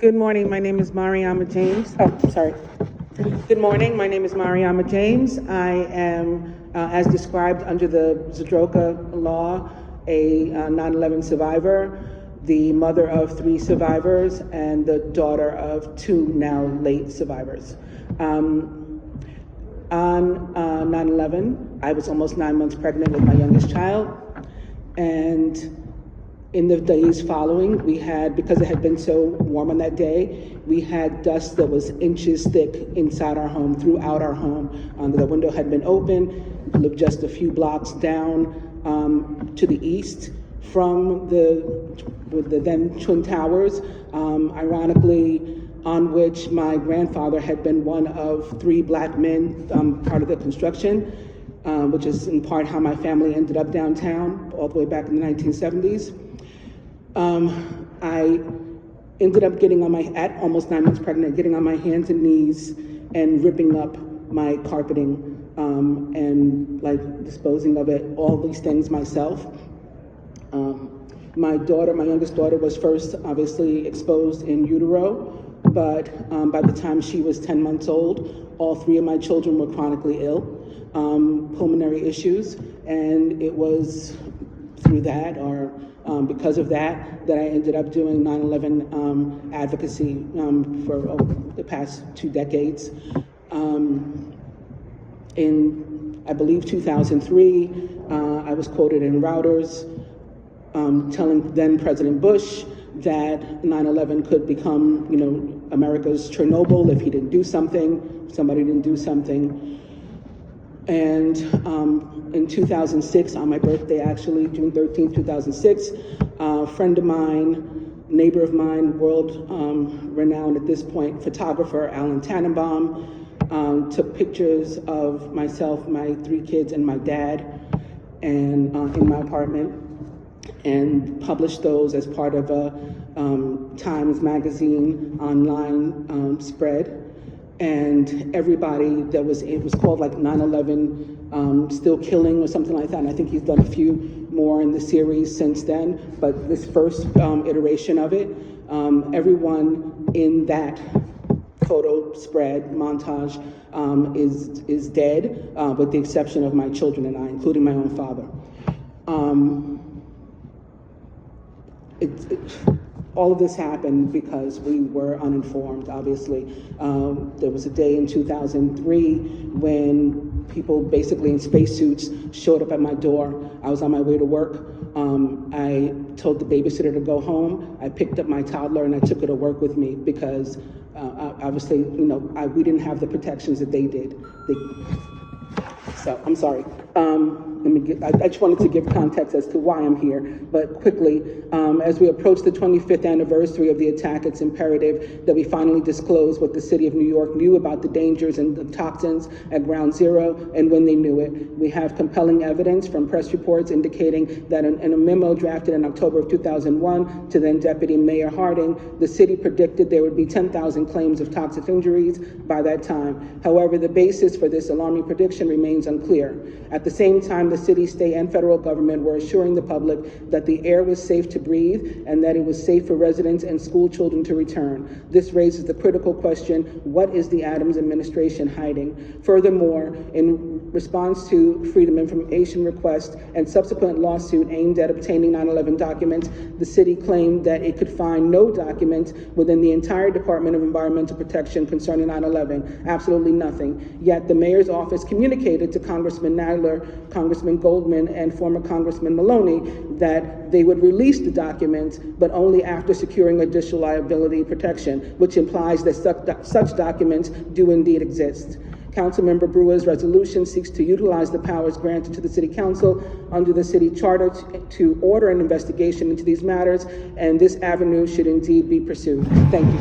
Good morning. My name is Mariama James. Good morning. My name is Mariama James. I am, as described under the Zadroka law, a 9/11 survivor, the mother of 3 survivors, and the daughter of 2 now late survivors. On 9/11, I was almost 9 months pregnant with my youngest child, and in the days following, we had, because it had been so warm on that day, we had dust that was inches thick inside our home, throughout our home. The window had been open. We lived just a few blocks down to the east from the then Twin Towers, ironically, on which my grandfather had been one of 3 black men, part of the construction, which is in part how my family ended up downtown all the way back in the 1970s. I ended up at almost 9 months pregnant, getting on my hands and knees and ripping up my carpeting and disposing of it, all these things myself. My youngest daughter, was first obviously exposed in utero, but by the time she was 10 months old, all 3 of my children were chronically ill, pulmonary issues, and it was through that, or because of that I ended up doing 9/11 advocacy for the past 2 decades. In, I believe, 2003, I was quoted in Reuters telling then President Bush that 9/11 could become, America's Chernobyl if he didn't do something, somebody didn't do something. And in 2006, on my birthday actually, June 13th, 2006, a friend of mine, neighbor of mine, world renowned at this point, photographer Alan Tannenbaum, took pictures of myself, my 3 kids, and my dad, and in my apartment, and published those as part of a Times Magazine online spread. And everybody it was called like 9/11 Still Killing or something like that. And I think he's done a few more in the series since then. But this first iteration of it, everyone in that photo spread montage is dead, with the exception of my children and I, including my own father. All of this happened because we were uninformed, obviously. There was a day in 2003 when people basically in spacesuits showed up at my door. I was on my way to work. I told the babysitter to go home. I picked up my toddler and I took her to work with me because obviously, we didn't have the protections that they did. So I'm sorry. I just wanted to give context as to why I'm here. But quickly, as we approach the 25th anniversary of the attack, it's imperative that we finally disclose what the city of New York knew about the dangers and the toxins at Ground Zero and when they knew it. We have compelling evidence from press reports indicating that in a memo drafted in October of 2001 to then Deputy Mayor Harding, the city predicted there would be 10,000 claims of toxic injuries by that time. However, the basis for this alarming prediction remains unclear. At the same time, the city, state, and federal government were assuring the public that the air was safe to breathe and that it was safe for residents and school children to return. This raises the critical question, what is the Adams administration hiding? Furthermore, in response to Freedom of Information request and subsequent lawsuit aimed at obtaining 9/11 documents, the city claimed that it could find no documents within the entire Department of Environmental Protection concerning 9/11, absolutely nothing. Yet the mayor's office communicated to Congressman Nadler, Congressman Goldman, and former Congressman Maloney that they would release the documents, but only after securing additional liability protection, which implies that such documents do indeed exist. Councilmember Brewer's resolution seeks to utilize the powers granted to the City Council under the city charter to order an investigation into these matters, and this avenue should indeed be pursued. Thank you.